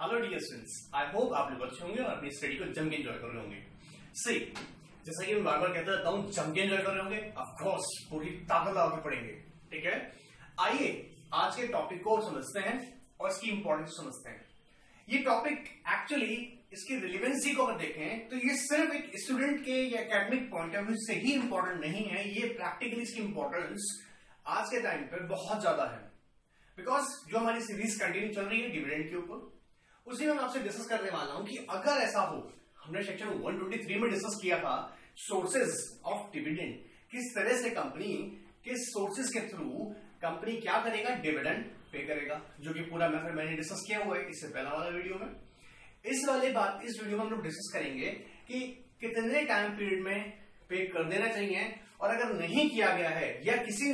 Hello dear students, I hope आप लोग अच्छे होंगे और अपनी स्टडी को जम के एंजॉय कर रहे होंगे। सी, जैसा कि मैं बार बार कहता रहता हूं, जम के एंजॉय कर रहे होंगे। ऑफ कोर्स पूरी ताकत लगा के पढ़ेंगे, ठीक है। आइए आज के टॉपिक को समझते हैं और इसकी इंपॉर्टेंस समझते हैं। ये टॉपिक एक्चुअली इसकी रिलेवेंसी को अगर देखें तो ये सिर्फ एक स्टूडेंट के या एकेडमिक पॉइंट ऑफ व्यू से ही इंपॉर्टेंट नहीं है, ये प्रैक्टिकली इसकी इंपॉर्टेंस आज के टाइम पर बहुत ज्यादा है। बिकॉज जो हमारी सीरीज कंटिन्यू चल रही है डिविडेंड के ऊपर, उसी में मैं आपसे डिस्कस करने वाला हूं कि अगर ऐसा हो, हमने सेक्शन 123 में डिस्कस किया था सोर्सेज ऑफ डिविडेंड, किस तरह से कंपनी के सोर्सेज के थ्रू कंपनी क्या करेगा, डिविडेंड पे करेगा, जो कि पूरा मेथड मैंने डिस्कस किया हुआ है इससे पहला वाला वीडियो में। इस वीडियो में हम लोग डिस्कस करेंगे कि कितने टाइम पीरियड में पे कर देना चाहिए, और अगर नहीं किया गया है या किसी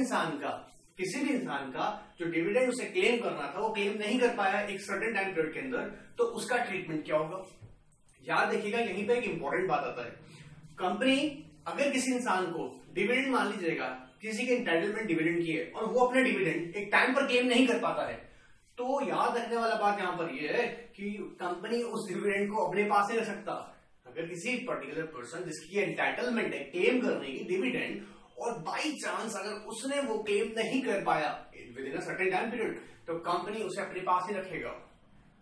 भी इंसान का जो डिविडेंड उसे क्लेम करना था वो क्लेम नहीं कर पाया एक सर्टेन टाइम पीरियड के अंदर, तो उसका ट्रीटमेंट क्या होगा। याद देखिएगा, यहीं पे एक इंपॉर्टेंट बात आता है। कंपनी अगर किसी इंसान को डिविडेंड, मान लीजिएगा किसी के एंटाइटलमेंट डिविडेंड की है और वो अपने डिविडेंड एक टाइम पर क्लेम नहीं कर पाता है, तो याद रखने वाला बात यहां पर यह है कि कंपनी उस डिविडेंड को अपने पास नहीं रख सकता। अगर किसी पर्टिकुलर पर्सन जिसकी एंटाइटलमेंट है क्लेम करने की डिविडेंड, और बाई चांस अगर उसने वो क्लेम नहीं कर पाया with in a certain time period, तो कंपनी उसे अपने पास ही रखेगा।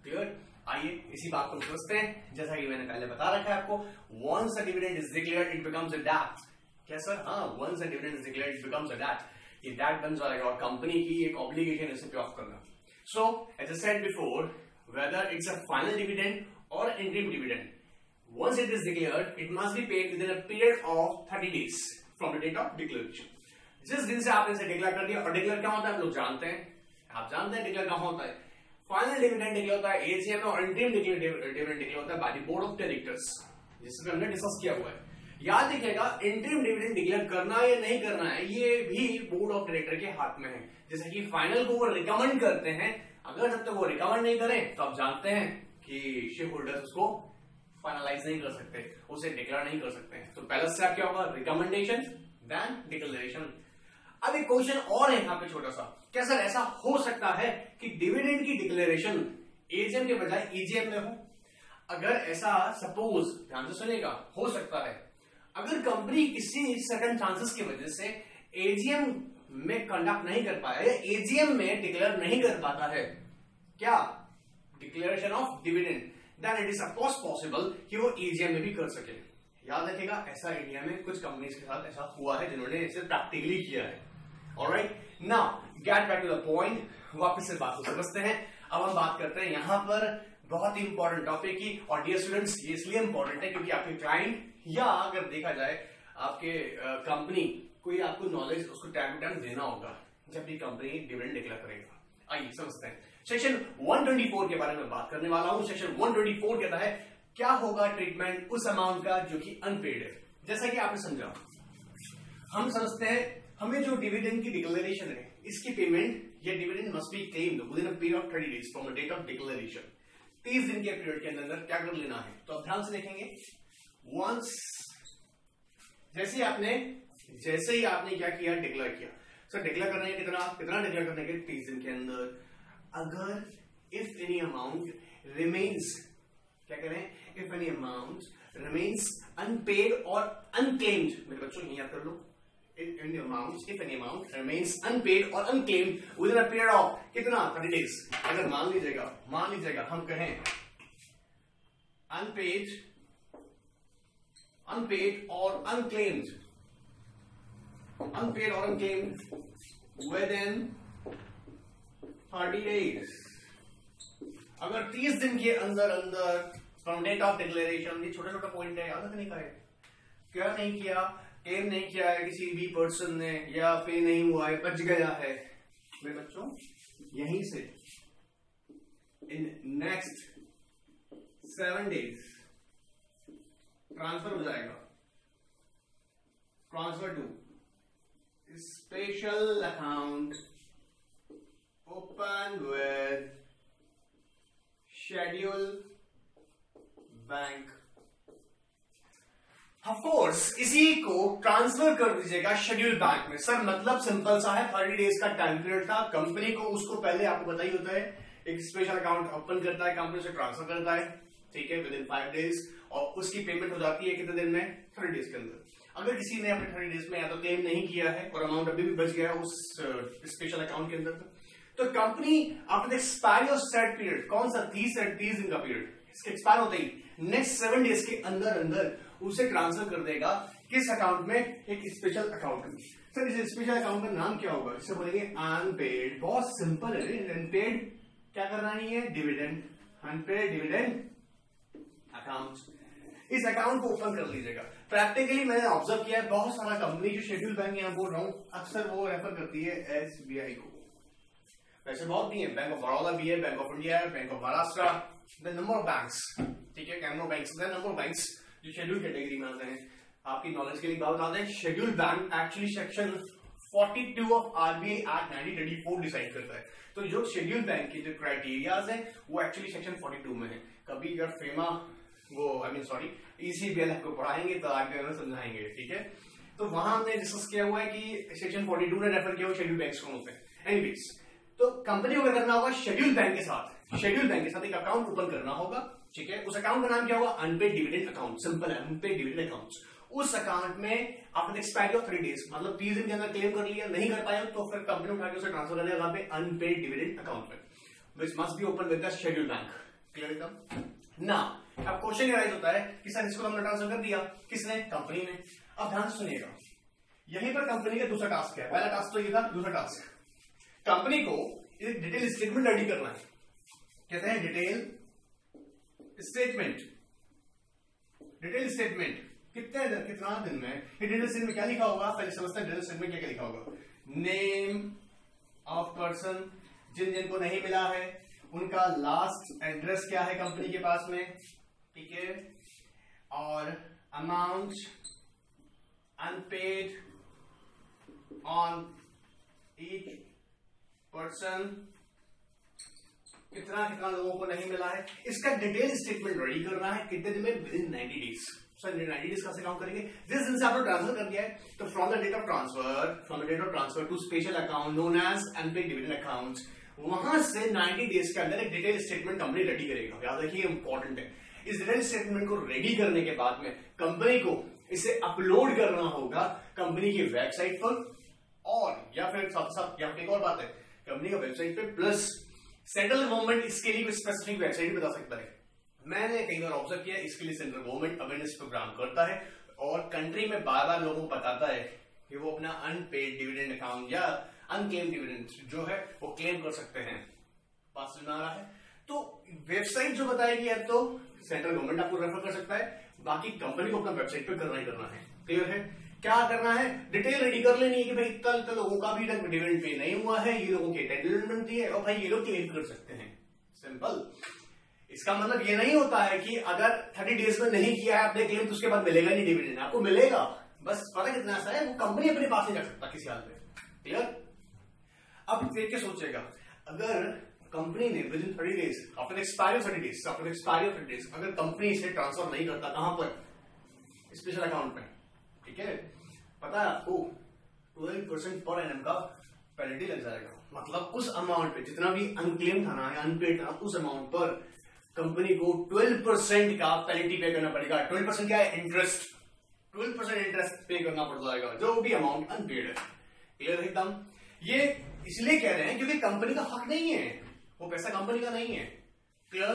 क्लियर? आइए इसी बात को समझते हैं। जैसा कि मैंने पहले बता रखा है आपको, once a dividend is declared it becomes a debt. क्या सर? हाँ, once a dividend is declared it becomes a debt. ये डेट बन जाएगा और कंपनी की एक ऑब्लिगेशन इसे पे ऑफ करना। So as I said before, whether it's a final dividend और interim dividend, once it is declared it must be paid within a period of 30 days from the date of declaration। जिस दिन से आपने इसे declare कर दिया, और declare क्या होता है हम लोग जानते हैं, आप जानते हैं डिक्लेयर क्या होता है। फाइनल डिविडेंड डिक्लेयर होता है एजीएम में, और इंटरिम डिविडेंड डिक्लेयर होता है by the board of directors, जिसमें हमने डिस्कस किया हुआ है। याद रखिएगा, इंटरिम डिविडेंड डिक्लेयर करना या नहीं करना है ये भी बोर्ड ऑफ डायरेक्टर के हाथ में है। जैसे कि फाइनल को वो रिकमेंड करते हैं, अगर जब तक वो रिकमेंड नहीं करें तो आप जानते हैं कि शेयर होल्डर्स उसको फाइनलाइज नहीं कर सकते, उसे डिक्लेयर नहीं कर सकते हैं। तो पहला स्टेप क्या होगा, रिकमेंडेशन देन डिक्लेरेशन। अब एक क्वेश्चन और है यहां पे छोटा सा, क्या सर ऐसा हो सकता है कि डिविडेंड की डिक्लेरेशन एजीएम के बजाय ईजीएम में हो? अगर ऐसा सपोज, ध्यान से सुनेगा, हो सकता है अगर कंपनी किसी सर्टेन चांसेस की वजह से एजीएम में कंडक्ट नहीं कर पाया या एजीएम में डिक्लेयर नहीं कर पाता है क्या declaration of dividend, then it is of course possible कि वो ईजीएम में भी कर सके। याद रखिएगा, ऐसा इंडिया में कुछ कंपनीज के साथ ऐसा हुआ है जिन्होंने इसे प्रैक्टिकली किया है। Alright, now get back to the point, वापस से बात को समझते हैं। अब हम बात करते हैं यहां पर बहुत ही इंपॉर्टेंट टॉपिक की, और डियर स्टूडेंट्स ये इसलिए इंपॉर्टेंट है क्योंकि आपके क्लाइंट, या अगर देखा जाए आपके कंपनी कोई आपको नॉलेज उसको टाइम टू टाइम देना होगा जब भी कंपनी डिविडेंड डिक्लेयर करेगा। आइए समझते हैं। सेक्शन 124 के बारे में बात करने वाला हूं। सेक्शन 124 कहता है क्या होगा ट्रीटमेंट उस अमाउंट का जो कि अनपेड है। जैसा कि आपने समझा, हम समझते हैं हमें जो डिविडेंड की डिक्लेरेशन है इसकी पेमेंट या dividend must be claimed within a period of 30 days from the date of declaration. 30 दिन के पीरियड के अंदर क्या कर लेना है, तो आप ध्यान से देखेंगे। वंस जैसे ही आपने क्या किया, डिक्लेयर किया। सर डिक्लेयर करने के कितना डिक्लेयर करने के, 30 दिन के अंदर। अगर इफ एनी अमाउंट रिमेन्स, क्या करें, if any amount remains unpaid और अनक्लेम्ड, मेरे बच्चों यही याद कर लो, if any amount remains unpaid और unclaimed within a period of कितना, 30 डेज। अगर मान लीजिएगा हम कहें अनपेड और अनक्लेम्ड within 30 days, अगर 30 दिन के अंदर फ्रॉम डेट ऑफ डिक्लेरेशन, ये छोटा छोटा पॉइंट है, याद रखने का है। क्या नहीं किया, क्लेम नहीं किया है किसी भी पर्सन ने, या पे नहीं हुआ है, बच गया है, मेरे बच्चों यहीं से इन नेक्स्ट 7 डेज ट्रांसफर हो जाएगा, transfer to special account open with schedule bank। Of course इसी को ट्रांसफर कर दीजिएगा शेड्यूल बैंक में। सर मतलब सिंपल सा है, 30 डेज का टाइम पीरियड था, कंपनी को उसको पहले आपको बताइए होता है एक स्पेशल अकाउंट ओपन करता है, कंपनी से ट्रांसफर करता है, ठीक है, विद इन 5 डेज, और उसकी पेमेंट हो जाती है कितने दिन में? 30 डेज के अंदर। अगर किसी ने अपने 30 डेज में या तो क्लेम नहीं किया है और अमाउंट अभी भी बच गया है उस स्पेशल अकाउंट के अंदर, तो company after the expiry of set period, कौन सा 30 दिन का पीरियड, इसके एक्सपायर होते ही नेक्स्ट 7 डेज के अंदर अंदर उसे ट्रांसफर कर देगा किस अकाउंट में? एक स्पेशल अकाउंट में। सर इस स्पेशल अकाउंट का नाम क्या होगा? इसे बोलेंगे अनपेड। बहुत सिंपल है। अनपेड क्या करना नहीं है? डिविडेंड। Unpaid dividend account. इस अकाउंट को ओपन कर लीजिएगा। प्रैक्टिकली मैंने ऑब्जर्व किया है बहुत सारा कंपनी जो शेड्यूल बैंक यहां बोल रहा हूं अक्सर वो रेफर करती है एसबीआई को। वैसे बहुत भी है, बैंक ऑफ बड़ौदा भी है, बैंक ऑफ इंडिया है, bank of Maharashtra, the number of banks, ठीक है, कैमरो banks, the number of banks जो शेड्यूल कैटेगरी में आते हैं। आपकी नॉलेज के लिए बात बता दें, schedule bank actually section 42 of RBI act 1934 decide करता है। तो जो शेड्यूल बैंक के जो क्राइटेरियाज है वो एक्चुअली सेक्शन 42 में है। कभी अगर फेमा वो ईसीबीएल आपको पढ़ाएंगे तो आगे में समझाएंगे, ठीक है। तो वहां हमने डिस्कस किया हुआ है कि सेक्शन 42 ने रेफर किया हुआ शेड्यूल बैंक्स कौन होते हैं। एनीवेज, तो कंपनी को क्या करना होगा? शेड्यूल बैंक के साथ एक अकाउंट ओपन करना होगा, ठीक है। उस अकाउंट का नाम क्या होगा? Unpaid dividend account. सिंपल है, अनपेड डिविडेंड अकाउंट। उस अकाउंट में आफ्टर एक्सपायरी ऑफ 3 डेज, मतलब 30 दिन के अंदर क्लेम कर लिया, नहीं कर पाया तो फिर कंपनी उठा के उसे ट्रांसफर कर देगा अनपेड डिविडेंड अकाउंट में, which must be open with the schedule bank. Clear एकदम ना? अब क्वेश्चन राइज होता है कि सर इसको हमने ट्रांसफर कर दिया, किसने? कंपनी ने। अब ध्यान से सुनिएगा, यहीं पर कंपनी का दूसरा टास्क है। पहला टास्क तो ये था, दूसरा टास्क कंपनी को एक डिटेल स्टेटमेंट रेडी करना है। कहते हैं डिटेल स्टेटमेंट। डिटेल स्टेटमेंट कितना दिन में? डिटेल स्टेटमेंट क्या लिखा होगा? पहले समझते हैं डिटेल स्टेटमेंट क्या लिखा होगा। नेम ऑफ पर्सन, जिनको नहीं मिला है उनका लास्ट एड्रेस क्या है कंपनी के पास में, ठीक है, और amount unpaid on each person, कितना लोगों को नहीं मिला है, इसका डिटेल स्टेटमेंट रेडी करना है। कितने दिन में? With in 90 days. Sir 90 days कैसे काउंट करेंगे? जिस दिन से आपने ट्रांसफर कर दिया है, तो from the date of transfer to special account known as unpaid dividend account, वहां से 90 डेज के अंदर एक डिटेल स्टेटमेंट कंपनी रेडी करेगा। याद रखिए, इंपॉर्टेंट है। इस डिटेल स्टेटमेंट को रेडी करने के बाद में कंपनी को इसे अपलोड करना होगा कंपनी की वेबसाइट पर, और या फिर साथ साथ यहाँ पे एक और बात है, कंपनी का वेबसाइट पे प्लस सेंट्रल गवर्नमेंट इसके लिए कोई स्पेसिफिक वेबसाइट बता सकता है। मैंने कई बार ऑब्जर्व किया, इसके लिए सेंट्रल गवर्नमेंट अवेयरनेस प्रोग्राम करता है और कंट्री में बार बार लोगों को बताता है कि वो अपना अनपेड डिविडेंड अकाउंट या अनक्लेम डिविडेंड जो है वो क्लेम कर सकते हैं। पास सुना आ रहा है? तो वेबसाइट जो बताएगी अब तो सेंट्रल गवर्नमेंट आपको रेफर कर सकता है, बाकी कंपनी को अपना वेबसाइट पे करना ही करना है। क्लियर है? क्या करना है? डिटेल रेडी कर लेनी है कि भाई इतना लोगों का भी डिविडेंड पे नहीं हुआ है, ये लोगों की एंटाइटलमेंट है और भाई ये लोग क्लेम कर सकते हैं। सिंपल। इसका मतलब ये नहीं होता है कि अगर 30 डेज में नहीं किया है आपने क्लेम तो उसके बाद मिलेगा नहीं डिविडेंड, आपको मिलेगा, बस फर्क इतना सा है वो कंपनी अपने पास नहीं रख सकता किसी हाल में। क्लियर? अब देख के सोचेगा, अगर कंपनी ने with in 30 days after expiry of 30 days अगर कंपनी इसे ट्रांसफर नहीं करता, कहां पर? स्पेशल अकाउंट में, ठीक है, पता है आपको 12% पर एनम का पेनल्टी लग जाएगा। मतलब उस अमाउंट पे जितना भी अनक्लेम था ना या अनपेड था, उस अमाउंट पर कंपनी को 12% का पेनल्टी पे करना पड़ेगा। 12% क्या है? इंटरेस्ट। 12% इंटरेस्ट पे करना पड़ जाएगा जो भी अमाउंट अनपेड है। क्लियर है एकदम? ये इसलिए कह रहे हैं क्योंकि कंपनी का हक नहीं है, वो पैसा कंपनी का नहीं है। क्लियर?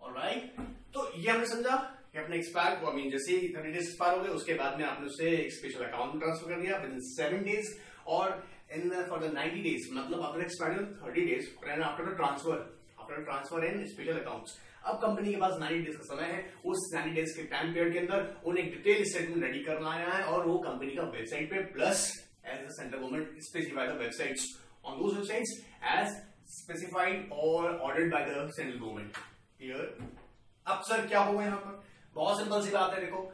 ऑलराइट, तो ये हमने समझा कि अपने एक्सपायर को जैसे 30 डेज एक्सपायर हो गए उसके बाद में आपने उसे एक स्पेशल अकाउंट में ट्रांसफर कर दिया विद इन 7 डेज, और इन फॉर द 90 डेज मतलब after expiry 30 days after transfer इन स्पेशल अकाउंट्स। अब कंपनी के पास 90 डेज का समय है, उस 90 डेज के टाइम पीरियड के अंदर उन्हें डिटेल स्टेटमेंट रेडी करना है और वो कंपनी का वेबसाइट पे plus as the central government specify the websites on those websites as specified और ordered by the central government. Clear? अब सर क्या होगा यहाँ पर? बहुत सिंपल सी बात है, देखो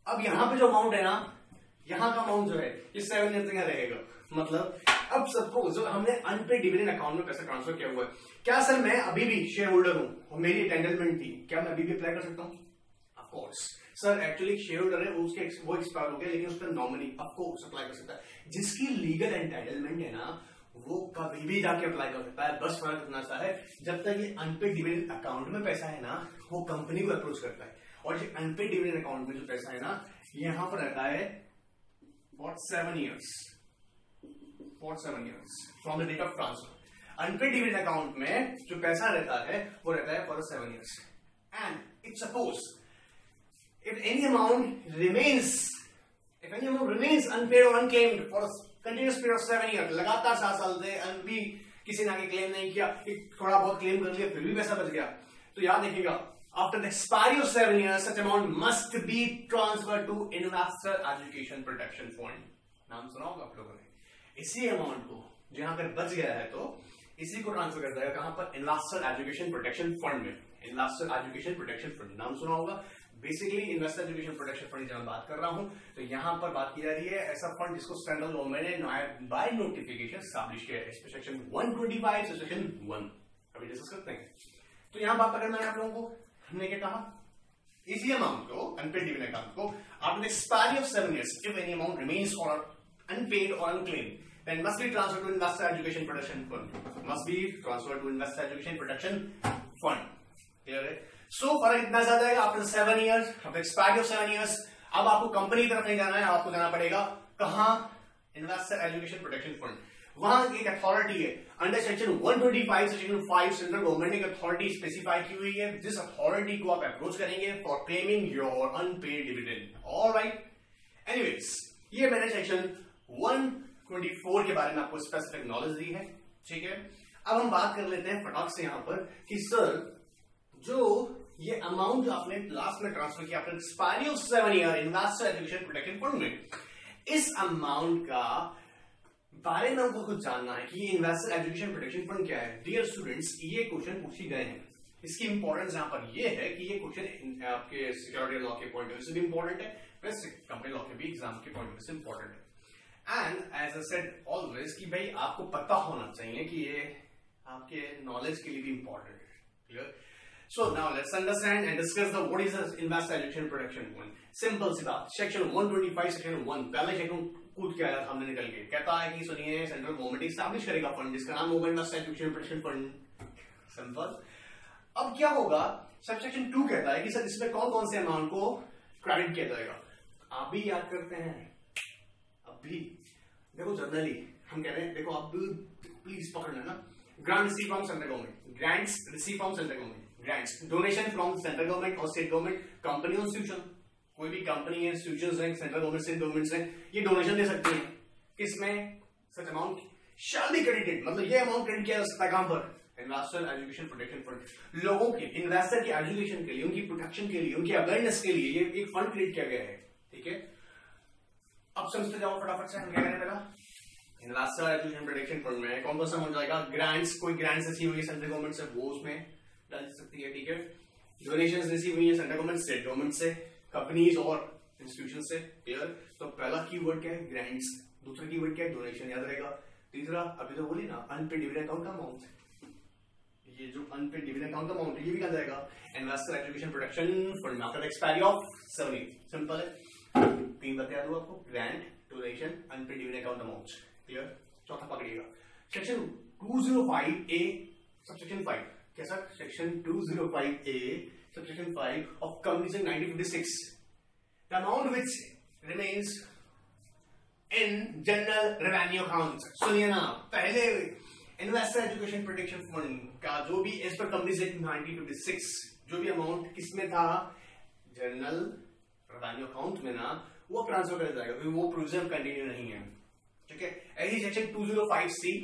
अब यहाँ पे जो अमाउंट है ना, यहाँ का अमाउंट जो है ये 7 ईयर तक रहेगा। मतलब अब सपोज हमने अनपेड डिविडेंड अकाउंट में पैसा ट्रांसफर किया हुआ है, क्या सर मैं अभी भी शेयर होल्डर हूं और मेरी एंटाइटलमेंट थी, क्या मैं अभी भी अप्लाई कर सकता हूं? Of course sir, actually share holder है वो एक्सपायर हो गया, लेकिन उसका नॉमिनी ऑफ कोर्स अप्लाई कर सकता है। जिसकी लीगल एंटाइटलमेंट है ना वो कभी भी जाके अप्लाई कर सकता है। बस फर्क इतना सा है, जब तक ये अनपेड डिविडेंड अकाउंट में पैसा है ना, वो कंपनी को अप्रोच करता है, और ये अनपेड डिविडेंड अकाउंट में जो पैसा है ना, यहां पर रहता है for 7 years from the date of transfer। Unpaid dividend account में जो पैसा रहता है वो रहता है for 7 years। and if suppose if any amount remains unpaid or unclaimed for a continuous period of 7 years, लगातार 7 साल से अभी किसी ने आगे क्लेम नहीं किया, थोड़ा बहुत क्लेम कर लिया, फिर भी पैसा बच गया, तो याद रखिएगा, after the expiry of 7 years, such amount must be transferred to Investor Education Protection Fund। नाम सुना होगा आप लोगों ने। इसी अमाउंट को जहां पर बच गया है तो इसी को ट्रांसफर कर देगा कहां पर, इन्वेस्टर एजुकेशन प्रोटेक्शन फंड में। इन्वेस्टर एजुकेशन प्रोटेक्शन फंड नाम सुना होगा। Basically investor education protection fund जब मैं बात कर रहा हूं तो यहां पर बात की जा रही है ऐसा फंड जिसको सेंट्रल गवर्नमेंट ने बाय नोटिफिकेशन स्टैब्लिश किया है, सेक्शन 125 से सेक्शन 1 अभी डिस्कस करते हैं। तो यहां बात पकड़ना है आप लोगों को, हमने क्या कहा, इसी अमाउंट को, अनपेड डिविडेंड अकाउंट को, after the expiry of 7 years, if any amount remains or unpaid or unclaimed, then must be transferred to Investor Education Protection Fund। must be transferred to Investor Education Protection Fund। Clear है? सो फर्क इतना ज्यादा है, after 7 years, after expiry of 7 years, अब आपको company की तरफ नहीं जाना है, आपको जाना पड़ेगा कहां, इन्वेस्टर एजुकेशन प्रोटेक्शन फंड। वहां एक अथॉरिटी है under section 125 section 5, central government ने एक अथॉरिटी स्पेसिफाई की हुई है, जिस अथॉरिटी को आप अप्रोच करेंगे for claiming your unpaid dividend. Alright, anyways, ये मैंने सेक्शन 124 के बारे में आपको स्पेसिफिक नॉलेज दी है, ठीक है। अब हम बात कर लेते हैं फटाक से यहां पर कि सर जो ये अमाउंट जो आपने लास्ट में ट्रांसफर किया after expiry of 7 years investor education protection fund में, इस अमाउंट का बारे में हमको कुछ जानना है कि इन्वेस्टर एजुकेशन प्रोटेक्शन फंड क्या है। डियर स्टूडेंट्स, ये क्वेश्चन पूछे गए हैं, इसकी इंपॉर्टेंस यहां पर ये है कि ये क्वेश्चन आपके सिक्योरिटी लॉ के पॉइंट ऑफ व्यू से भी इंपॉर्टेंट है, प्लस कंपनी लॉ के भी एग्जाम के पॉइंट ऑफ व्यू से इंपॉर्टेंट है। And as I said always कि भाई आपको पता होना चाहिए कि ये आपके नॉलेज के लिए भी इंपॉर्टेंट है। Clear? So now let's understand and discuss the what is the Investor Education Protection Fund। Simple सी बात, सेक्शन 125 सेक्शन 1 पहले सेक्शन कूद के आया सामने निकल के, कहता है कि सुनिए सेंट्रल गवर्नमेंट इस्टेब्लिश करेगा फंड जिसका नाम होगा investor education protection fund. Simple. अब क्या होगा, सब सेक्शन 2 कहता है कि सर इसमें कौन कौन से अमाउंट को क्रेडिट किया जाएगा। आप भी याद करते हैं, अभी देखो जनरली हम कह रहे हैं, देखो आप प्लीज पकड़ लेना, grant receive from central government, grants receive from central government, grants, donation from central government और स्टेट गवर्नमेंट, कंपनी और इंस्टीट्यूशन, कोई भी कंपनी है, इंस्टीट्यूशंस हैं, सेंट्रल गवर्नमेंट स्टेट गवर्नमेंट से ये डोनेशन दे सकती है, किसमें, such amount shall be credited, मतलब ये अमाउंट क्रेडिट किया जा सकता है कहां पर, इन्वेस्टर एजुकेशन प्रोटेक्शन फंड। लोगों के, इन्वेस्टर के एजुकेशन के लिए, उनकी प्रोटेक्शन के लिए, उनकी अवेयरनेस के लिए ये एक फंड क्रिएट किया गया है, ठीक है। अब समझते जाओ फटाफट से, हम क्या करें पहला, इन्वेस्टर एजुकेशन प्रोटेक्शन फंड में कौन कौन सा अमाउंट जाएगा, ग्रांट्स, कोई ग्रांट्स रिसीव हुई है सेंट्रल गवर्नमेंट से वो उसमें डाल सकती है, ठीक है। डोनेशंस रिसीव हुई है सेंट्रल गवर्नमेंट, स्टेट गवर्नमेंट से, कंपनीज और इंस्टीट्यूशन से। क्लियर? तो पहला कीवर्ड क्या है, ग्रांट्स, दूसरा कीवर्ड क्या है, डोनेशन, याद रहेगा। तीसरा अभी तो बोली ना, अनपेड डिविडेंड अकाउंट का अमाउंट, ये जो अनपेड डिविडेंड अकाउंट का अमाउंट है ये भी क्या जाएगा, investor education protection fund after expiry of 7 years। Simple है, 3 बता दूं आपको, grant, donation, unpaid dividend account amount. Clear? चौथा पकड़िएगा, सेक्शन 205A सबसेक्शन 5, कैसा, section 205A subsection 5 of companies act 1956, the amount which remains in general revenue account. सुनिए ना, पहले इन्वेस्टर एजुकेशन प्रोटेक्शन फंड का जो भी एज पर कंपनीज एक्ट 1956 जो भी अमाउंट किसमें था, जनरल रेवेन्यू अकाउंट में ना, वो ट्रांसफर कर जाएगा, क्योंकि वो प्रोविजन कंटिन्यू नहीं है, ठीक है। ऐसी section 205C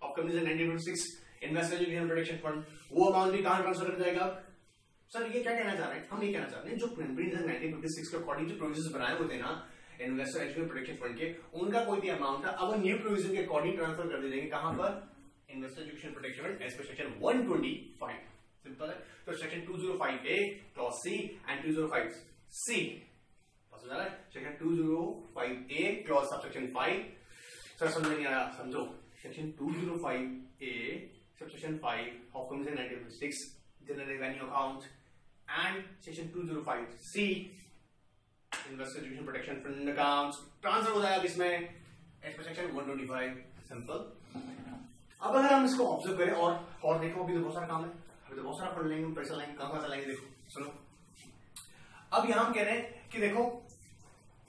of companies act 1956 investor education protection fund, वो अमाउंट भी कहां ट्रांसफर कर जाएगा। सर ये क्या कहना चाह रहे हैं, हम ये कहना चाहते हैं जो कंपनीज एक्ट 1956 के अकॉर्डिंग जो प्रोविजन बनाए हुए थे ना इन्वेस्टर एजुकेशन प्रोटेक्शन फंड के, उनका कोई भी अमाउंट था, अब न्यू प्रोविजन के अकॉर्डिंग ट्रांसफर कर देंगे कहां पर, investor education protection fund as per section 125। Simple है। तो section 205A clause C and 205C पास हो जा रहा है, section 205A clause subsection 5। Sir समझ नहीं आया, समझो, section 205A subsection 5 of companies act 1956 general revenue account and section 205C investor education protection fund accounts transfer हो जाएगा किसमें, एज पर सेक्शन 125। सिंपल। अब अगर हम इसको ऑब्जर्व करें और देखो, अभी तो बहुत सारा काम है, अभी तो बहुत सारा पढ़ लेंगे, पैसा लाएंगे, कहां से लाएंगे, देखो सुनो। अब यहां हम कह रहे हैं कि देखो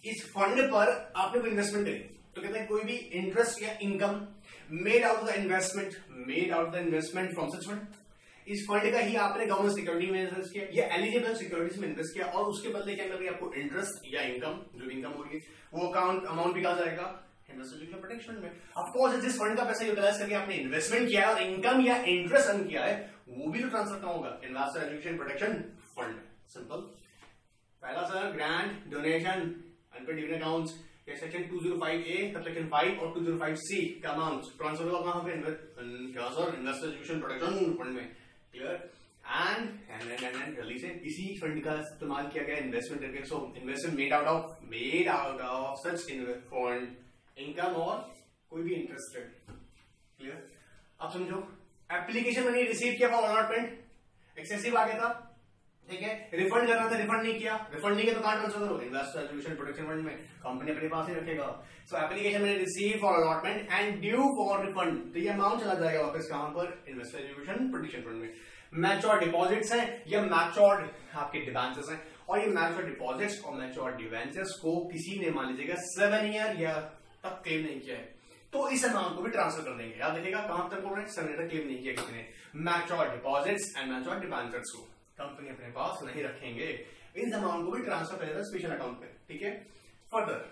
इस फंड पर आपने कोई इन्वेस्टमेंट करी, तो कहते हैं कोई भी इंटरेस्ट या income made out the investment from such fund, इस फंड का ही आपने गवर्नमेंट सिक्योरिटी में इन्वेस्ट किया या एलिजिबल सिक्योरिटीज में इन्वेस्ट किया, और उसके बदले क्या मिल रही है आपको, इंटरेस्ट या इनकम, जो भी इनकम हो रही है वो अमाउंट भी कहा जाएगा इन्वेस्टमेंट प्रोटेक्शन में। ऑफ कोर्स जिस फंड का पैसा यूटिलाइज करके आपने इन्वेस्टमेंट किया है और इनकम या इंटरेस्ट अर्न किया है, वो भी तो ट्रांसफर कहाँ होगा, इन्वेस्टर एजुकेशन प्रोटेक्शन फंड में। सिंपल। पहला sir grant, donation, unpaid dividend accounts, section 205A section 5 और 205C का अमाउंट ट्रांसफर होगा कहां पे, इन्वेस्टर एजुकेशन प्रोटेक्शन फंड में। क्लियर। एंड रिलीज इसी फंड का इस्तेमाल किया गया इन्वेस्टमेंट करके, so investment made out of such fund, income और कोई भी इंटरेस्ट रेट। क्लियर। अब समझो, एप्लीकेशन मनी रिसीव किया फॉर अलॉटमेंट, एक्सेसिव आ गया था, ठीक है, रिफंड करना था, रिफंड नहीं किया तो कहां ट्रांसफर करो, इन्वेस्टर एजुकेशन प्रोटेक्शन फंड में, कंपनी अपने पास ही रखेगा। सो application money receive for allotment and due for refund, तो ये अमाउंट चला जाएगा वापस कहां पर, इन्वेस्टर एजुकेशन प्रोटेक्शन फंड में। मैच्योर डिपॉजिट्स हैं या मैच्योर आपके डिबेंचर्स हैं, और ये मैच्योर डिपॉजिट्स और मैच्योर डिबेंचर्स को किसी ने मान लीजिएगा 7 ईयर या तक क्लेम नहीं किया है, तो इस अमाउंट को भी ट्रांसफर कर देंगे। याद रखिएगा कहां तक बोल रहे हैं, 7 ईयर तक क्लेम नहीं किया किसी ने, mature deposits and mature debentures को कंपनी अपने पास नहीं रखेंगे, इन अमाउंट को भी ट्रांसफर करेगा स्पेशल अकाउंट में। ठीक है। फर्दर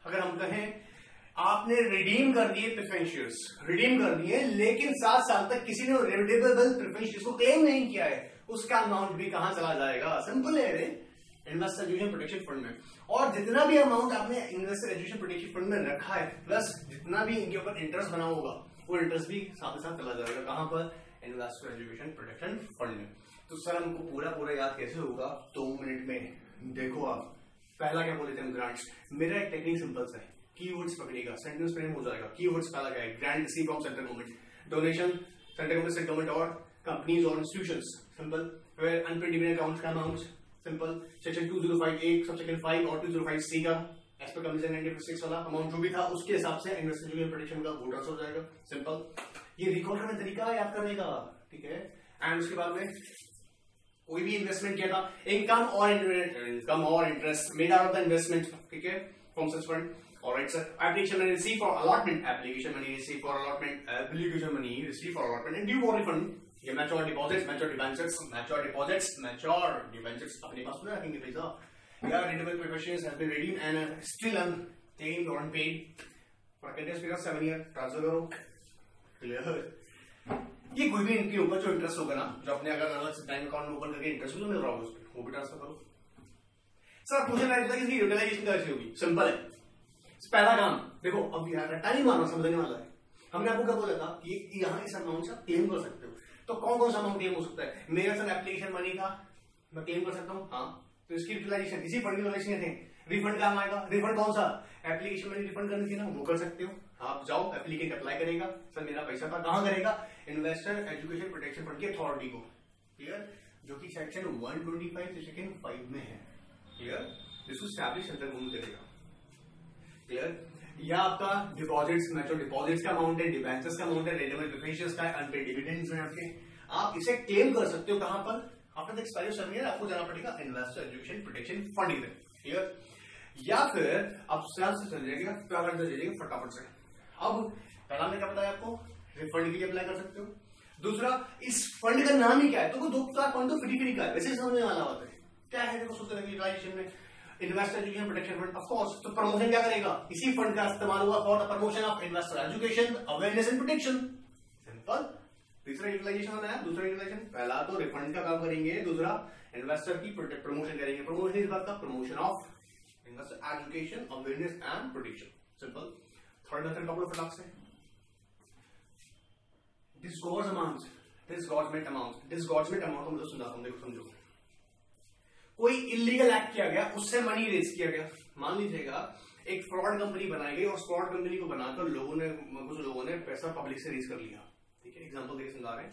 अगर हम कहें आपने रिडीम कर दिए प्रेफरेंस शेयर्स, रिडीम कर दिए, लेकिन 7 साल तक किसी ने रिडीमेबल प्रेफरेंस शेयर्स को क्लेम नहीं किया है, उसका अमाउंट भी कहां चला जाएगा, सिंपल है रे, इन्वेस्टर एजुकेशन प्रोटेक्शन फंड में। और जितना भी अमाउंट आपने इन्वेस्टर एजुकेशन प्रोटेक्शन फंड में रखा है, प्लस जितना भी इनके ऊपर इंटरेस्ट बना होगा, वो इंटरेस्ट भी साथ ही साथ चला जाएगा कहां पर, इन्वेस्टर एजुकेशन प्रोटेक्शन फंड में। तो सर हमको पूरा याद कैसे होगा, 2 मिनट में देखो आप, पहला क्या बोले थे हम, ग्रांट्स। मेरा एक टेक्निक सिंपल सा है, कीवर्ड्स पकड़ेगा, सेंटेंस फ्रेम हो जाएगा। कीवर्ड्स पहला क्या है, grant receive from central government, donation central government, state government और कंपनीज और इंस्टीट्यूशंस, सिंपल। फिर अनपेड डिविडेंड अकाउंट्स का amount, simple. Section 205A subsection 5 और 205C का एज पर कमीशन 1956 वाला अमाउंट जो भी था, उसके हिसाब से इन्वेस्टर एजुकेशन प्रोटेक्शन का वो ट्रांसफर हो जाएगा, सिंपल। ये रिकॉल करने तरीका है याद करने का, ठीक है। एंड उसके बाद में कोई भी इन्वेस्टमेंट किया था, इनकम और interest made out of the investment, ठीक है, from such fund. Alright sir. Application money receive for allotment, application money receive for allotment, application money receive for allotment and due for refund. ये mature deposits, mature debentures, mature deposits, mature debentures अपने पास में रखेंगे पैसा। या renewable preference has been redeemed and still unclaimed or unpaid for a continuous period of 7 years, transfer करो। Clear. ये कोई भी इनके ऊपर जो इंटरेस्ट होगा ना, जो अपने अगर अलग टाइम अकाउंट ओपन करके इंटरेस्ट जो मिल रहा होगा उसपे, वो भी ट्रांसफर करो। सर क्वेश्चन आया था कि इसकी यूटिलाइजेशन कैसे होगी, सिंपल है। पहला काम देखो, अब यार टाइम मारना समझने वाला है। हमने आपको क्या बोला था कि यहाँ इस अमाउंट से क्लेम कर सकते हो, तो कौन सा अमाउंट क्लेम हो सकता है। मेरा सर एप्लीकेशन मनी था, मैं क्लेम कर सकता हूँ, हाँ, तो इसकी यूटिलाइजेशन इसी फंड की यूटिलाइजेशन है। रिफंड काम आएगा, रिफंड कौन सा, एप्लीकेशन मनी रिफंड करनी थी ना, वो कर सकते हो। आप जाओ, एप्लीकेंट अप्लाई करेगा, सर मेरा पैसा था, कहां करेगा, इन्वेस्टर एजुकेशन प्रोटेक्शन फंड की अथॉरिटी को। क्लियर। जो कि सेक्शन 125 से सेक्शन 5 में है। क्लियर। इसको एस्टैब्लिश सेंट्रल गवर्नमेंट करेगा। क्लियर। या आपका डिपॉजिट्स, मैच्योर डिपॉजिट्स का अमाउंट है, डिबेंचर्स का अमाउंट है, रिन्यूएबल प्रेफरेंस का है, अनपेड डिविडेंड्स हैं आपके, आप इसे क्लेम कर सकते हो कहां पर, after the expiry of 7 year आपको जाना पड़ेगा इन्वेस्टर एजुकेशन प्रोटेक्शन फंड में। क्लियर। या फिर आप से चल जाएगा, फटाफट से। अब पहला मैंने क्या बताया आपको, रिफंड के लिए अप्लाई कर सकते हो। दूसरा, इस फंड का नाम ही क्या है, तो वो दो फंड तो फ्री का है, वैसे समझने वाला होता है क्या है, देखो सोचते हैं यूटिलाइजेशन में investor education protection fund, of course, तो प्रमोशन क्या करेगा, इसी फंड का इस्तेमाल हुआ for the promotion of investor education, awareness and protection, simple. तीसरा यूटिलाइजेशन होता है, दूसरा यूटिलाइजेशन, पहला तो रिफंड का काम करेंगे, दूसरा इन्वेस्टर की प्रमोशन करेंगे। प्रमोशन इस बात का, promotion of investor education, awareness and protection, simple. Third method का फटाक से, डिसगॉर्जमेंट अमाउंट को मतलब समझाता हूं, देखो समझो। कोई इलीगल एक्ट किया गया, उससे मनी रेज किया गया। मान लीजिएगा एक फ्रॉड कंपनी बनाई गई और फ्रॉड कंपनी को बनाकर कुछ लोगों ने पैसा पब्लिक से रेज कर लिया, ठीक है, एग्जांपल देके समझा रहे हैं।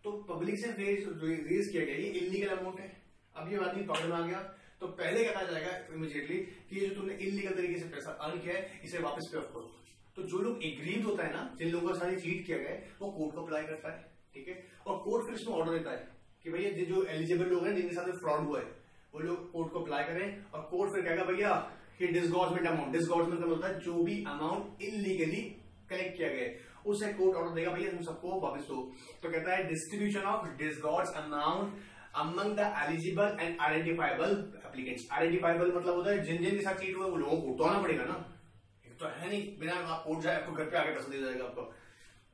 तो पब्लिक से रेज किया गया, ये इलीगल अमाउंट है। अब ये आदमी पकड़ में आ गया, तो पहले क्या कहा जाएगा इमीडिएटली कि ये जो तुमने इलीगल तरीके से पैसा अर्न किया है, इसे वापस पे ऑफ करो। तो जो लोग एग्रीड होता है ना, जिन लोगों का सारी चीट किया गया है, वो कोर्ट को अप्लाई करता है, ठीक है। और कोर्ट फिर इसमें ऑर्डर देता है कि भैया जो एलिजिबल लोग हैं जिनके साथ फ्रॉड हुआ है वो लोग कोर्ट को अप्लाई करें, और कोर्ट फिर कहेगा भैया कि डिसगॉर्जमेंट अमाउंट, डिसगॉर्जमेंट का मतलब जो भी अमाउंट इलीगली कलेक्ट किया गया है उसे कोर्ट ऑर्डर देगा भैया तुम सबको वापस दो। तो कहता है distribution of disgorge amount among the eligible and identifiable applicants. Identifiable मतलब होता है जिन जिन के साथ चीट हुआ वो लोगों को तो आना पड़ेगा ना, तो है नहीं बिना आप कोर्ट जाए आपको घर पे आके पैसा दे जाएगा आपको।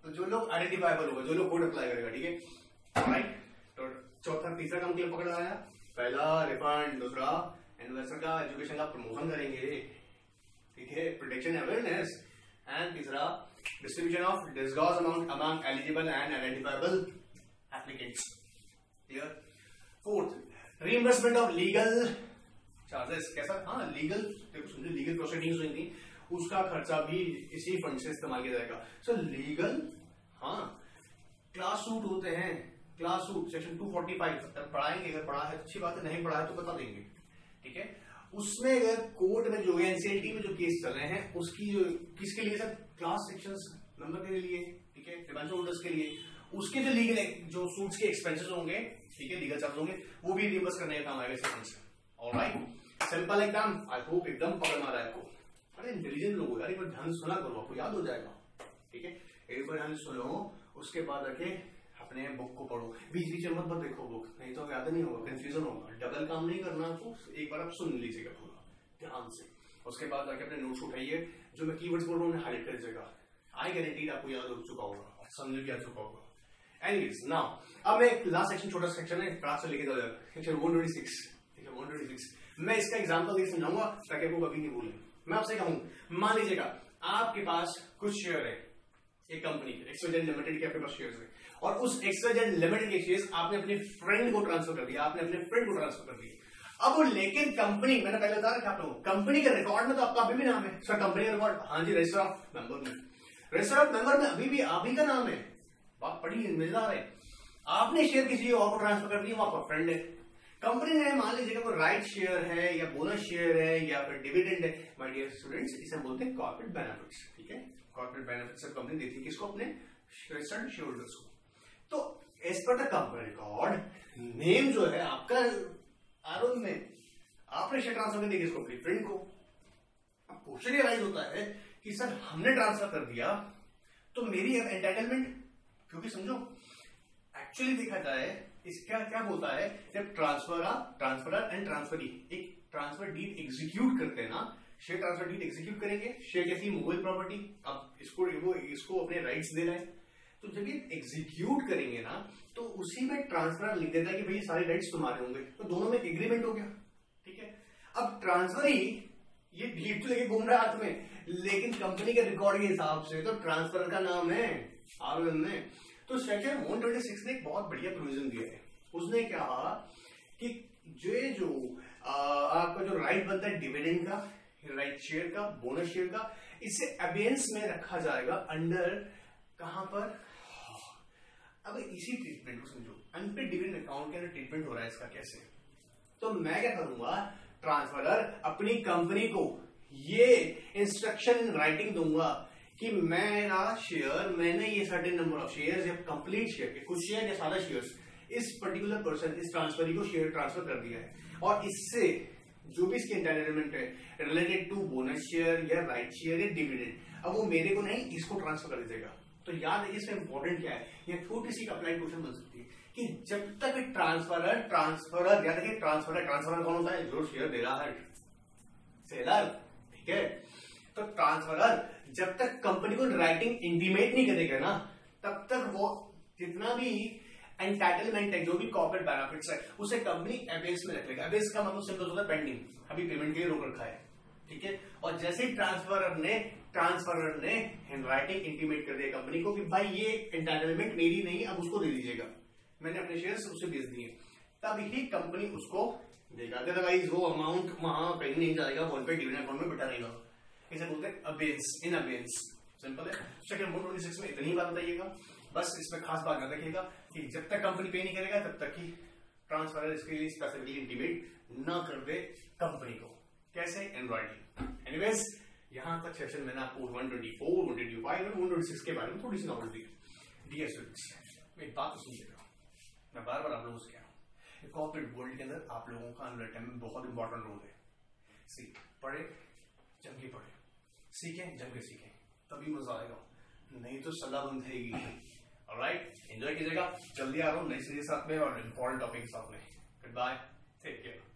तो जो लोग आइडेंटिफाइबल होगा, जो लोग कोर्ट अप्लाई करेगा, ठीक है राइट। तो चौथा तीसरा काम के लिए पकड़ा आया, पहला रिफंड, दूसरा इन्वेस्टर का एजुकेशन का प्रमोशन करेंगे, ठीक है, प्रोटेक्शन अवेयरनेस, एंड तीसरा distribution of disgorge amount among eligible and identifiable applicants. Clear. Fourth reimbursement of legal charges. कैसा? हाँ लीगल, समझो लीगल प्रोसीडिंग्स हुई थी उसका खर्चा भी इसी फंड से इस्तेमाल किया जाएगा। सो लीगल, हाँ क्लास सूट होते हैं, क्लास सूट सेक्शन 245 पढ़ाएंगे, अगर पढ़ा है अच्छी बात है, नहीं पढ़ा है तो बता देंगे, ठीक है। उसमें अगर कोर्ट में जो है एनसीएलटी में जो केस चल रहे हैं उसकी जो किसके लिए सर, क्लास सेक्शंस मेंबर के लिए, ठीक है, डिबेंचर होल्डर्स के लिए, उसके जो लीगल जो सूट्स के एक्सपेंसेस होंगे, ठीक है, लीगल चार्ज होंगे, वो भी रिवर्स करने का काम आएगा सेक्शन से। ऑलराइट, सिंपल एकदम, आई होप एकदम पकड़ मारा है आपको। अरे इंटेलिजेंट लोग हो यार, एक बार ध्यान सुना करो, आपको याद हो जाएगा, ठीक है। एक बार ध्यान सुनो, उसके बाद आके अपने बुक को पढ़ो, बीच बीच में मत देखो बुक, नहीं तो याद नहीं होगा, कंफ्यूजन होगा। डबल काम नहीं करना आपको, एक बार आप सुन लीजिएगा पूरा ध्यान से, उसके बाद आके अपने नोट्स उठाइए, जो मैं कीवर्ड्स बोल रहा हूँ हाईलाइट कर दीजिएगा। आई गारंटी आपको याद हो चुका होगा और समझ भी आ चुका होगा। एनीवेज नाउ अब मैं लास्ट सेक्शन, छोटा सेक्शन है, क्लास से लेके जाओ सेक्शन 126, ठीक है 126। मैं इसका एग्जांपल ये समझाऊंगा ताकि आपको कभी नहीं भूलें। मैं आपसे कहूं, मान लीजिएगा आपके पास कुछ शेयर है एक कंपनी के, एक्सवाइजेड लिमिटेड के आपके पास शेयर्स है, और उस एक्सवाइजेड लिमिटेड के शेयर्स आपने अपने फ्रेंड को ट्रांसफर कर दिया, आपने अपने फ्रेंड को ट्रांसफर कर दिया। अब वो लेकिन कंपनी, मैंने पहले बता रखा आप लोगों, कंपनी के रिकॉर्ड में तो आपका अभी भी नाम है सर, कंपनी का रिकॉर्ड, हाँ जी रजिस्टर ऑफ मेंबर में, रजिस्टर ऑफ मेंबर में अभी भी आप ही का नाम है। बात पड़ी मजेदार है, आपने शेयर किसी और को ट्रांसफर कर दिया, वो आपका फ्रेंड है। कंपनी ने मान लीजिए कोई राइट शेयर है या बोनस शेयर है या फिर डिविडेंड है, माय डियर स्टूडेंट्स इसे बोलते हैं कॉर्पोरेट बेनिफिट्स, ठीक है। कॉर्पोरेट बेनिफिट्स सब कंपनी देती है किसको, अपने रजिस्टर्ड शेयर होल्डर्स को। तो as per the company record name जो है आपका आरोप में, आपने शेयर ट्रांसफर कर दिया किसको, अपने फ्रेंड को। अब क्वेश्चन ये राइज होता है कि सर हमने ट्रांसफर कर दिया तो मेरी एंटाइटलमेंट, क्योंकि समझो एक्चुअली देखा जाए इसका क्या होता है, जब ट्रांसफरर एंड ट्रांसफरी एक ट्रांसफर डीड एग्जीक्यूट करते हैं ना, शेयर ट्रांसफर डीड एग्जीक्यूट करेंगे, शेयर कैसी मूवेबल प्रॉपर्टी, अब इसको अपने राइट्स दे रहा है, तो जब ये एग्जीक्यूट करेंगे ना तो उसी में ट्रांसफर लिख देता है कि भाई सारे राइट्स तुम्हारे होंगे, तो दोनों में एग्रीमेंट हो गया, ठीक है। अब ट्रांसफरी ये डीड तो लेके घूम रहा है हाथ में, लेकिन कंपनी के रिकॉर्ड के हिसाब से तो ट्रांसफर का नाम है आरओएम में। तो सेक्शन 126 ने एक बहुत बढ़िया प्रोविजन दिया है, उसने कहा कि जो आपका जो राइट बनता है डिविडेंड का, राइट शेयर का, बोनस शेयर का, इसे अबेंस में रखा जाएगा अंडर कहां पर, अब इसी ट्रीटमेंट को समझो, अनपेड डिविडेंड अकाउंट के अंदर ट्रीटमेंट हो रहा है इसका कैसे। तो मैं क्या करूंगा, ट्रांसफरर अपनी कंपनी को ये इंस्ट्रक्शन राइटिंग दूंगा कि मेरा शेयर, मैंने ये सर्टेन नंबर ऑफ शेयर्स या कंप्लीट शेयर के कुछ शेयर या सारा शेयर्स इस पर्टिकुलर पर्सन, इस ट्रांसफरी को शेयर ट्रांसफर कर दिया है, और इससे जो भी इसके एंटाइटलमेंट है रिलेटेड टू बोनस शेयर या राइट शेयर या डिविडेंड, अब वो मेरे को नहीं इसको ट्रांसफर कर दीजिएगा। तो याद है इसमें इंपॉर्टेंट क्या है, ये छोटी सी अप्लाइड क्वेश्चन बन सकती है कि जब तक ट्रांसफरर याद रखिए, ट्रांसफरर कौन होता है, जो शेयर दे रहा है, सेलर, ठीक है। तो ट्रांसफरर जब तक कंपनी को राइटिंग इंटीमेट नहीं करेगा ना, तब तक वो जितना भी एंटाइटलमेंट है, जो भी कॉर्पोरेट बेनिफिट्स है, उसे कंपनी एबेंस में रख लेगा। एबेंस का मतलब सिंपल होता है पेंडिंग, अभी पेमेंट के लिए रोक रखा है, ठीक है। और जैसे ही ट्रांसफरर ने हैंड राइटिंग इंटीमेट कर दिया कंपनी को कि भाई ये एंटाइटलमेंट मेरी नहीं, अब उसको दे दीजिएगा, मैंने अपने शेयर्स उसे बेच दिए, तब ही कंपनी उसको देगा। अदरवाइज वो अमाउंट वहां कहीं नहीं जाएगा, वन पे डिविडेंड अकाउंट में बैठा रहेगा। इसे बोलते हैं अबेंस, इन अबेंस, सिंपल है। सेक्शन 126 में इतनी बात बताइएगा, बस इसमें खास बात याद रखिएगा कि जब तक कंपनी पे नहीं करेगा तब तक ही ट्रांसफरर इसके लिए स्पेसिफिकली इंटीमेट ना कर दे कंपनी को। कैसे, इन राइटिंग। एनीवेज यहां तक सेशन मैंने आपको 124, 125 और 126 के बारे में थोड़ी सी नॉलेज दी। डियर स्टूडेंट्स, मेरी बात तो सुनिएगा, मैं बार बार आप लोगों से कह रहा हूँ, कॉर्पोरेट वर्ल्ड के अंदर आप लोगों का एनुअल रिटर्न में बहुत इंपॉर्टेंट रोल है। पढ़े, जम के पढ़े, सीखें, जम के सीखें, तभी मजा आएगा, नहीं तो सलाह बंद रहेगी। ऑलराइट, एंजॉय कीजिएगा, जल्दी आ रहा हूँ नई सीरीज साथ में और इंपॉर्टेंट टॉपिक के साथ में। Good bye, take care.